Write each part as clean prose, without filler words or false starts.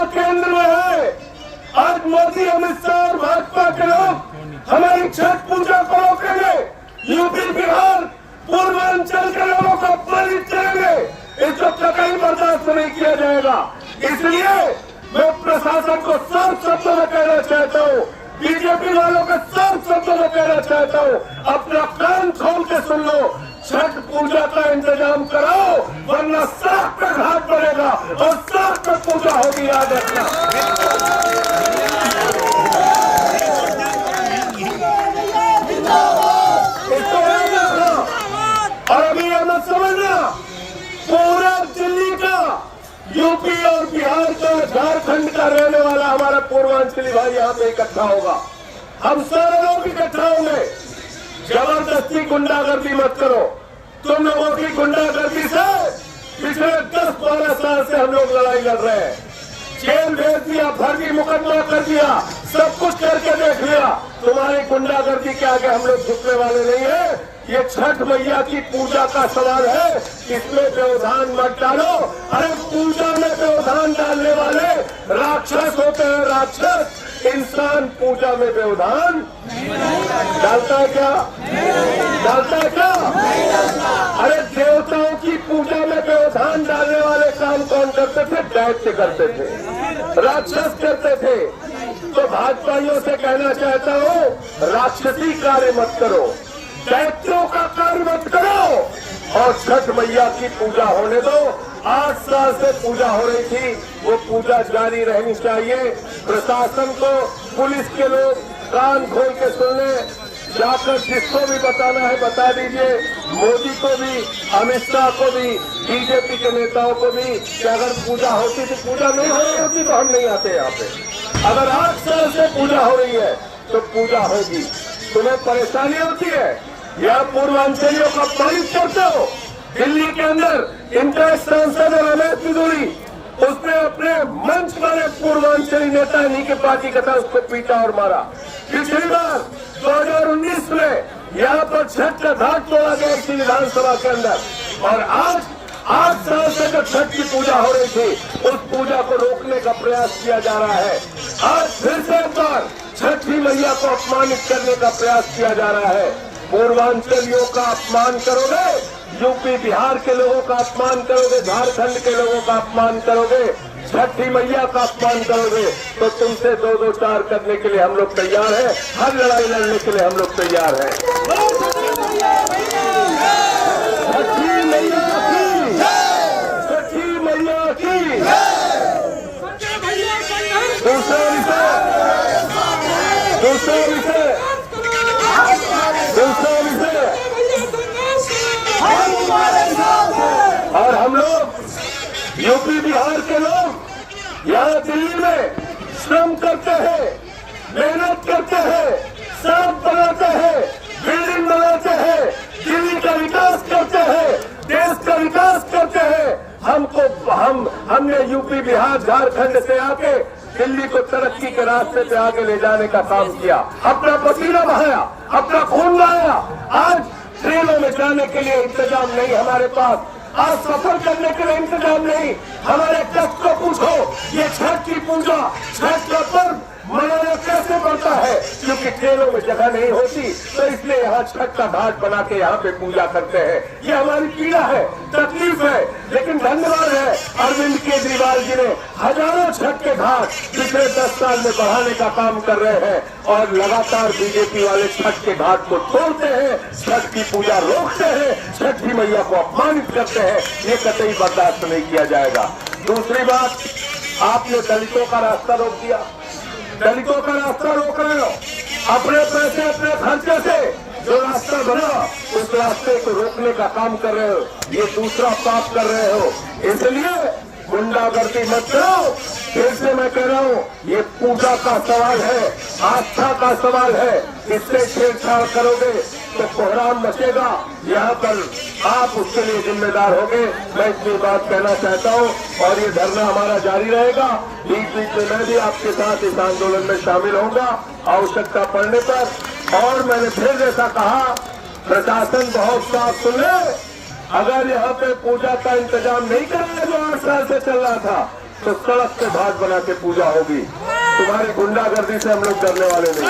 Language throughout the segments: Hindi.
केंद्र में है। आज मोदी, अमित शाह और भाजपा के लोग हमारी छठ पूजा को रोकेंगे, यूपी बिहार पूर्वांचल के लोगों को अपमानित करेंगे। इसको कतई बर्दाश्त नहीं किया जाएगा। इसलिए मैं प्रशासन को साफ शब्दों में कहना चाहता हूँ, बीजेपी वालों के साफ शब्दों में कहना चाहता हूँ, अपना कान खोल के सुन लो, छठ पूजा का इंतजाम कराओ, वरना साख पे घाट पड़ेगा और साख पे पूजा होगी, याद रखना। इसको याद रखना। और अभी यह मत समझना, पूरा दिल्ली का, यूपी और बिहार का, झारखंड का रहने वाला हमारा पूर्वांचली भाई यहाँ पे इकट्ठा होगा। हम सारे लोग इकट्ठा होंगे। जबरदस्ती गुंडागर्दी मत करो। तुम लोगों की गुंडागर्दी से पिछले 10-12 साल से हम लोग लड़ाई लड़ रहे हैं। जेल भेज दिया, फर्जी मुकदमा कर दिया, सब कुछ करके देख लिया। तुम्हारी गुंडागर्दी के आगे हम लोग झुकने वाले नहीं है। ये छठ मैया की पूजा का सवाल है, इसमें व्यवधान मत डालो। अरे पूजा में व्यवधान डालने वाले राक्षस होते हैं, राक्षस। इंसान पूजा में व्यवधान डालता है क्या? डालता है क्या? अरे देवताओं की पूजा में व्यवधान डालने वाले काम कौन करते थे? दैत्य करते थे, राक्षस करते थे। तो भाजपाइयों से कहना चाहता हूँ, राक्षसी कार्य मत करो, दैत्यों का कार्य मत करो और छठ मैया की पूजा होने दो। 8 साल से पूजा हो रही थी, वो पूजा जारी रहनी चाहिए। प्रशासन को, पुलिस के लोग कान खोल के सुन ले, जाकर जिसको भी बताना है बता दीजिए, मोदी को भी, अमित शाह को भी, बीजेपी के नेताओं को भी, कि अगर पूजा होती थी, पूजा नहीं हो रही होती तो हम नहीं आते यहाँ पे। अगर 8 साल से पूजा हो रही है तो पूजा होगी। तुम्हें परेशानी होती है, यहाँ पूर्वांचलियों का अपमानित करते हो। दिल्ली के अंदर इंटरेस्ट सांसद रमेश बिदुरी, उसने अपने मंच वाले पूर्वांचली नेता इन्हीं के पार्टी का था, उसको पीटा और मारा। पिछली बार 2019 में यहाँ पर छठ का घाट तोड़ा गया इसी विधानसभा के अंदर। और आज 8 साल से जो छठ की पूजा हो रही थी, उस पूजा को रोकने का प्रयास किया जा रहा है। आज फिर से एक बार छठी मैया को अपमानित करने का प्रयास किया जा रहा है। पूर्वांचलियों का अपमान करोगे, यूपी बिहार के लोगों का अपमान करोगे, झारखंड के लोगों का अपमान करोगे, छठी मैया का अपमान करोगे, तो तुमसे 2-2-4 करने के लिए हम लोग तैयार हैं। हर लड़ाई लड़ने के लिए हम लोग तैयार हैं। छठी मैया की, छठी मैया की। दूसरा विषय, और हम लोग यूपी बिहार के लोग यहाँ दिल्ली में श्रम करते हैं, मेहनत करते हैं, सड़क बनाते हैं, बिल्डिंग बनाते हैं, दिल्ली का विकास करते हैं, देश का विकास करते हैं। हमने यूपी बिहार झारखंड से आके दिल्ली को तरक्की के रास्ते पे आगे ले जाने का काम किया, अपना पसीना बहाया, अपना खून बहाया। आज ट्रेनों में जाने के लिए इंतजाम नहीं हमारे पास, आज सफर करने के लिए इंतजाम नहीं। हमारे कष्ट को पूछो, ये छठ की पूजा, छठ का पर्व मनाना कैसे पड़ता है? क्योंकि ट्रेनों में जगह नहीं होती, तो इसलिए यहाँ छठ का घाट बना के यहाँ पे पूजा करते हैं। ये हमारी पीड़ा है, तकलीफ है, लेकिन धन्यवाद है अरविंद केजरीवाल जी ने हजारों छठ के घाट पिछले 10 साल में बढ़ाने का काम कर रहे हैं। और लगातार बीजेपी वाले छठ के घाट को तोड़ते हैं, छठ की पूजा रोकते हैं, छठी मैया को अपमानित करते हैं। ये कतई बर्दाश्त नहीं किया जाएगा। दूसरी बात, आपने दलितों का रास्ता रोक दिया, दलितों का रास्ता रोक रहे हो। अपने पैसे, अपने खर्चे से जो रास्ता बना, उस रास्ते को रोकने का काम कर रहे हो। ये दूसरा पाप कर रहे हो। इसलिए गुंडागर्दी मत करो। फिर से मैं कह रहा हूँ, ये पूजा का सवाल है, आस्था का सवाल है। इससे छेड़छाड़ करोगे तो कोहराम मचेगा। यहाँ पर आप उसके लिए जिम्मेदार होंगे। मैं इतनी बात कहना चाहता हूँ और ये धरना हमारा जारी रहेगा। बीच बीच में मैं भी आपके साथ इस आंदोलन में शामिल होऊंगा आवश्यकता पड़ने पर। और मैंने फिर जैसा कहा, प्रशासन बहुत साफ सुने। अगर यहाँ पे पूजा का इंतजाम नहीं करेंगे जो 8 साल से चल रहा था, तो सड़क से घाट बना के पूजा होगी। तुम्हारी गुंडागर्दी से हम लोग डरने वाले नहीं।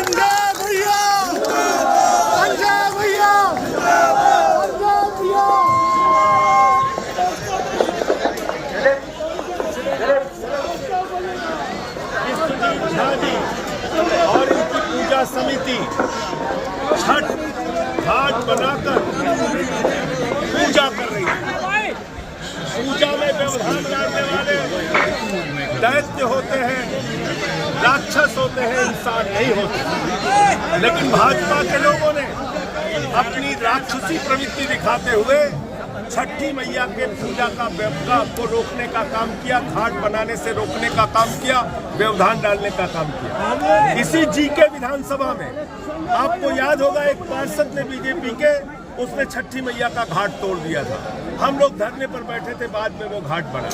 और इनकी पूजा समिति छठ घाट बनाकर पूजा कर रही है। पूजा में व्यवधान डालने वाले दैत्य होते हैं, राक्षस होते हैं, इंसान नहीं होते। लेकिन भाजपा के लोगों ने अपनी राक्षसी प्रवृत्ति दिखाते हुए छठी मैया के पूजा का को रोकने का काम किया, घाट बनाने से रोकने का काम किया, व्यवधान डालने का काम किया। इसी जीके विधानसभा में आपको याद होगा एक पार्षद ने बीजेपी के उसने छठी मैया का घाट तोड़ दिया था। हम लोग धरने पर बैठे थे, बाद में वो घाट बना।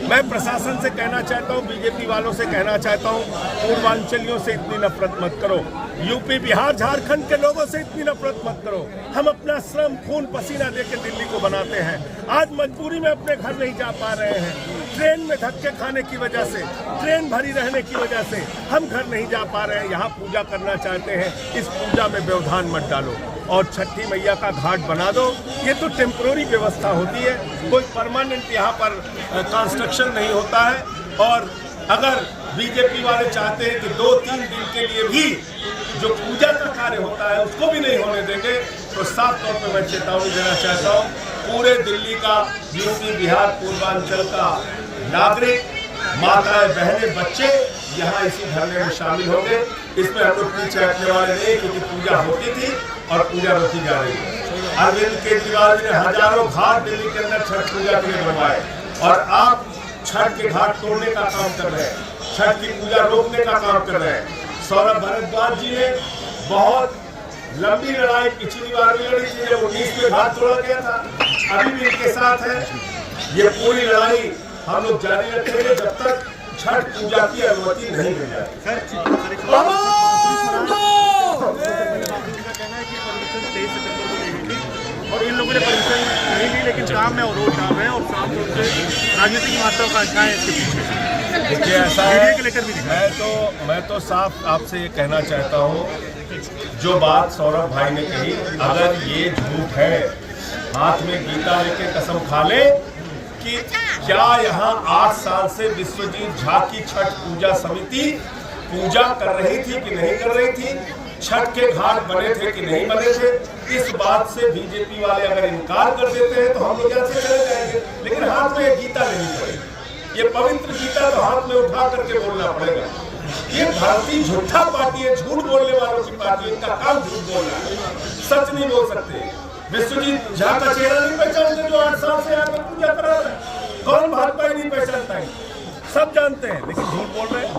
मैं प्रशासन से कहना चाहता हूँ, बीजेपी वालों से कहना चाहता हूँ, पूर्वांचलियों से इतनी नफरत मत करो, यूपी बिहार झारखंड के लोगों से इतनी नफरत मत करो। हम अपना श्रम खून पसीना देकर दिल्ली को बनाते हैं, आज मजबूरी में अपने घर नहीं जा पा रहे हैं, ट्रेन में धक्के खाने की वजह से, ट्रेन भरी रहने की वजह से हम घर नहीं जा पा रहे हैं, यहाँ पूजा करना चाहते हैं। इस पूजा में व्यवधान मत डालो और छठी मैया का घाट बना दो। ये तो टेम्पररी व्यवस्था होती है, कोई परमानेंट यहाँ पर कंस्ट्रक्शन नहीं होता है। और अगर बीजेपी वाले चाहते हैं कि 2-3 दिन के लिए भी जो पूजा का कार्य होता है उसको भी नहीं होने देंगे, तो साफ तौर पर मैं चेतावनी देना चाहता हूँ, पूरे दिल्ली का, यूपी बिहार पूर्वांचल का नागरिक, माताएं, बहनें, बच्चे यहाँ इसी धरने में शामिल होंगे। इसमें हम लोग पीछे हटने वाले नहीं, क्योंकि पूजा होती थी और पूजा रोकी जा रही है। अरविंद केजरीवाल ने हजारों घाट दिल्ली के अंदर छठ पूजा के लिए बनवाए और आप छठ के घाट तोड़ने का काम कर रहे हैं, छठ की पूजा रोकने का काम कर रहे हैं। सौरभ भारद्वाज जी ने बहुत लंबी लड़ाई पिछली बार भी लड़ी थी, जब 19 में घाट तोड़ा गया था, अभी भी इनके साथ है। ये पूरी लड़ाई हम लोग जारी रखेंगे जब तक छठ पूजा की अनुमति नहीं मिल जाती। और इन लोगों ने परमिशन नहीं ली, लेकिन काम में अवरोध डाल रहे हैं और साफ तौर से राजनीतिक की मात्रा का अच्छा है इसके पीछे। देखिए ऐसा है, मैं तो साफ आपसे ये कहना चाहता हूँ, जो बात सौरभ भाई ने कही, अगर ये झूठ है, हाथ में गीता लेके कसम खा ले कि क्या यहाँ 8 साल से विश्वजीत झा की छठ पूजा समिति पूजा कर रही थी कि नहीं कर रही थी, छठ के घाट बने थे कि नहीं बने थे, इस बात से बीजेपी वाले अगर इनकार कर देते हैं तो हम लोग यहाँ से चले जाएंगे। लेकिन हाथ में गीता लेनी पड़ेगी, ये पवित्र गीता तो हाथ में उठा करके बोलना पड़ेगा। ये भारतीय झूठा पार्टी है, झूठ बोलने वालों की पार्टी, इनका काम झूठ बोलना है, सच नहीं बोल सकते। विश्वजीत झा का चेहरा नहीं पहचानते जो 8 साल से यहाँ पर पूजा करा रहे हैं, कौन भाजपा ही नहीं पहचानता है, सब जानते हैं, लेकिन झूठ बोल रहे हैं।